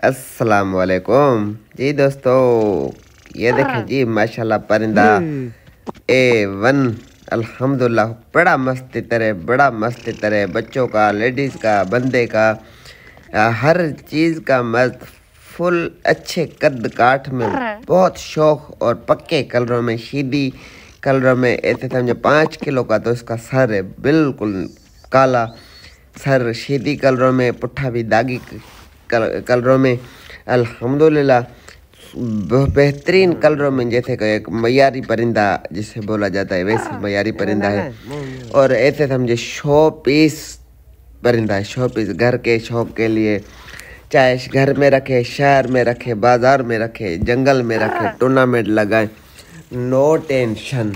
अस्सलाम वालेकुम जी दोस्तों। ये देखें जी माशाल्लाह परिंदा A1 अल्हम्दुलिल्लाह। बड़ा मस्त तरह बच्चों का, लेडीज़ का, बंदे का, हर चीज़ का मस्त फुल अच्छे कद काठ में बहुत शौक और पक्के कलरों में, शीदी कलरों में। ऐसे समझो 5 किलो का तो इसका सर है, बिल्कुल काला सर, शीदी कलरों में, पुट्ठा भी दागी कलरों में अल्हम्दुलिल्लाह। बेहतरीन कलरों में, जैसे कि एक मयारी परिंदा जिसे बोला जाता है वैसे मयारी परिंदा है। और ऐसे समझे शो पीस परिंदा है, शो पीस घर के शौक के लिए, चाहे घर में रखे, शहर में रखे, बाजार में रखे, जंगल में रखे, टूर्नामेंट लगाए, नो टेंशन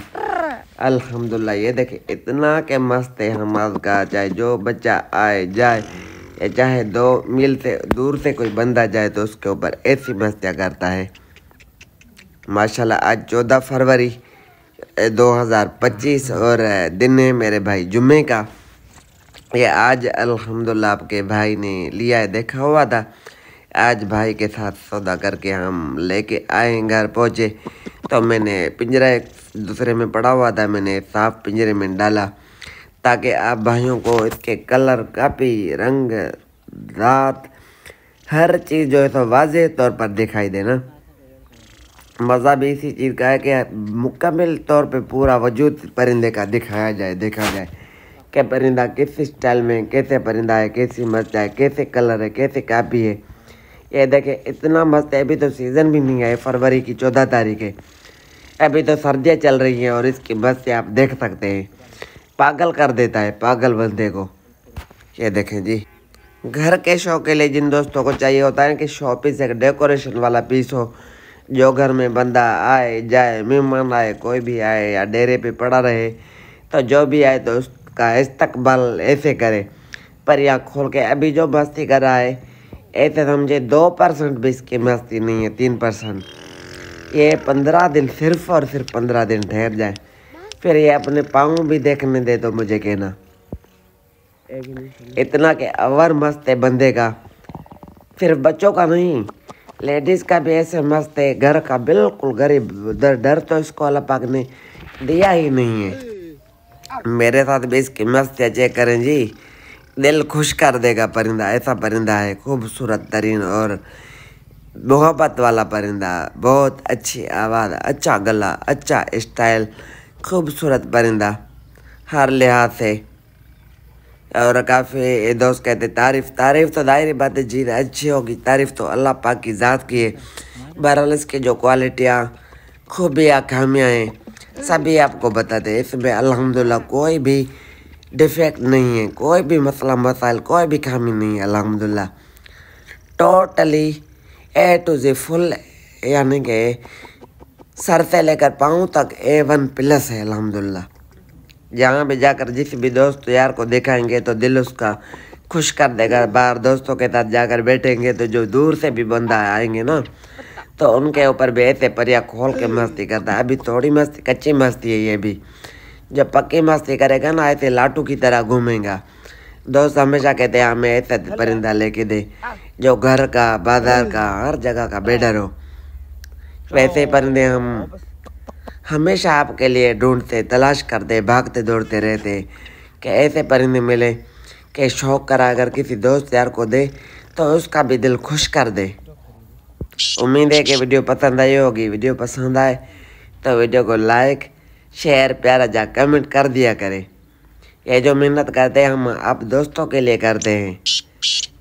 अल्हम्दुलिल्लाह। ये देखे इतना के मस्त है हमारे का, चाहे जो बच्चा आए जाए, चाहे 2 मील से दूर से कोई बंदा जाए तो उसके ऊपर ऐसी मस्तियाँ करता है माशाल्लाह। आज 14 फरवरी 2025 और दिन है मेरे भाई जुम्मे का। ये आज अल्हम्दुलिल्लाह आपके भाई ने लिया है, देखा हुआ था। आज भाई के साथ सौदा करके हम लेके आए, घर पहुँचे तो मैंने पिंजरा एक दूसरे में पड़ा हुआ था, मैंने साफ पिंजरे में डाला ताकि आप भाइयों को इसके कलर, कापी, रंग, रात, हर चीज़ जो है तो वाज़ेह तौर पर दिखाई दे ना। मज़ा भी इसी चीज़ का है कि मुकम्मल तौर पे पूरा वजूद परिंदे का दिखाया जाए, देखा जाए कि परिंदा किस स्टाइल में, कैसे परिंदा है, कैसी मस्त है, कैसे कलर है, कैसे कापी है। ये देखे इतना मस्त है। अभी तो सीज़न भी नहीं है, फरवरी की 14 तारीख है, अभी तो सर्दियाँ चल रही हैं और इसकी मस्त से आप देख सकते हैं, पागल कर देता है पागल बंदे को। ये देखें जी, घर के शौक के लिए जिन दोस्तों को चाहिए होता है कि शो पीस, एक डेकोरेशन वाला पीस हो, जो घर में बंदा आए जाए, मेहमान आए, कोई भी आए या डेरे पे पड़ा रहे, तो जो भी आए तो उसका इस्तकबाल ऐसे करे पर यहाँ खोल के। अभी जो मस्ती कर रहा है ऐसे समझे 2% भी इसकी मस्ती नहीं है, 3%। ये 15 दिन, सिर्फ और सिर्फ 15 दिन ठहर जाए, फिर ये अपने पाँव भी देखने दे तो मुझे कहना। इतना के अवर मस्त है बंदे का, सिर्फ बच्चों का नहीं, लेडीज़ का भी ऐसे मस्त है, घर का बिल्कुल गरीब। डर तो इसको अल्लाह पाक ने दिया ही नहीं है। मेरे साथ भी इसकी मस्तियाँ चेक करें जी, दिल खुश कर देगा परिंदा। ऐसा परिंदा है, खूबसूरत तरीन और मोहब्बत वाला परिंदा, बहुत अच्छी आवाज़, अच्छा गला, अच्छा स्टाइल, खूबसूरत परिंदा हर लिहाज से। और काफ़ी दोस्त कहते तारीफ़ तो दायरी बात है जी, अच्छी होगी, तारीफ़ तो अल्लाह पाक की ज़ात की है। बहरहाल इसकी जो क्वालिटियाँ, खूबियाँ, खामियाँ हैं सभी आपको बताते हैं। इसमें अल्हम्दुलिल्लाह कोई भी डिफेक्ट नहीं है, कोई भी मसला मसाइल, कोई भी खामी नहीं है अल्हम्दुलिल्लाह। Totally A to Z full, यानी कि सर से लेकर पाँव तक A1 प्लस है अल्हम्दुलिल्लाह। जहाँ भी जाकर जिस भी दोस्त यार को दिखाएंगे तो दिल उसका खुश कर देगा। बाहर दोस्तों के साथ जाकर बैठेंगे तो जो दूर से भी बंदा आएंगे ना तो उनके ऊपर भी ऐसे परिया खोल के मस्ती करता है। अभी थोड़ी मस्ती, कच्ची मस्ती है ये भी, जब पक्की मस्ती करेगा ना ऐसे लाटू की तरह घूमेगा। दोस्त हमेशा कहते हैं हमें ऐसा परिंदा लेके दे जो घर का, बाजार का, हर जगह का बेडर हो। वैसे परिंदे हम हमेशा आपके लिए ढूंढते, तलाश करते, भागते दौड़ते रहते कि ऐसे परिंदे मिले कि शौक करा अगर किसी दोस्त यार को दे तो उसका भी दिल खुश कर दे। उम्मीद है कि वीडियो पसंद आई होगी। वीडियो पसंद आए तो वीडियो को लाइक, शेयर, प्यारा जा कमेंट कर दिया करें। ये जो मेहनत करते हैं हम आप दोस्तों के लिए करते हैं,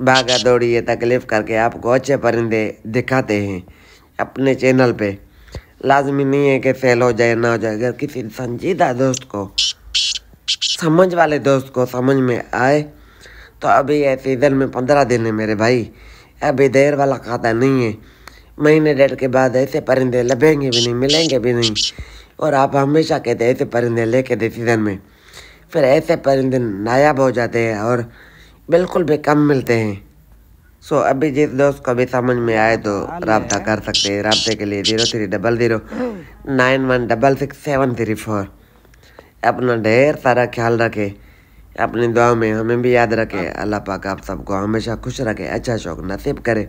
भागा दौड़ी ये तकलीफ़ करके आपको अच्छे परिंदे दिखाते हैं अपने चैनल पे। लाजमी नहीं है कि फेल हो जाए ना हो जाए, अगर किसी संजीदा दोस्त को, समझ वाले दोस्त को समझ में आए तो अभी ये सीज़न में 15 दिन है मेरे भाई, अभी देर वाला खाता नहीं है। महीने डेढ़ के बाद ऐसे परिंदे लभेंगे भी नहीं, मिलेंगे भी नहीं। और आप हमेशा कहते हैं ऐसे परिंदे लेके दे सीज़न में, फिर ऐसे परिंदे नायाब हो जाते हैं और बिल्कुल भी कम मिलते हैं। सो अभी जिस दोस्त को भी समझ में आए तो रब्ता कर सकते हैं। रब्ते के लिए 030091666734। अपना ढेर सारा ख्याल रखे, अपनी दुआ में हमें भी याद रखे। अल्लाह पाक आप सबको हमेशा खुश रखे, अच्छा शौक नसीब करे।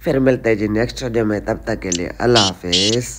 फिर मिलते हैं जी नेक्स्ट वीडियो में, तब तक के लिए अल्लाह हाफिज।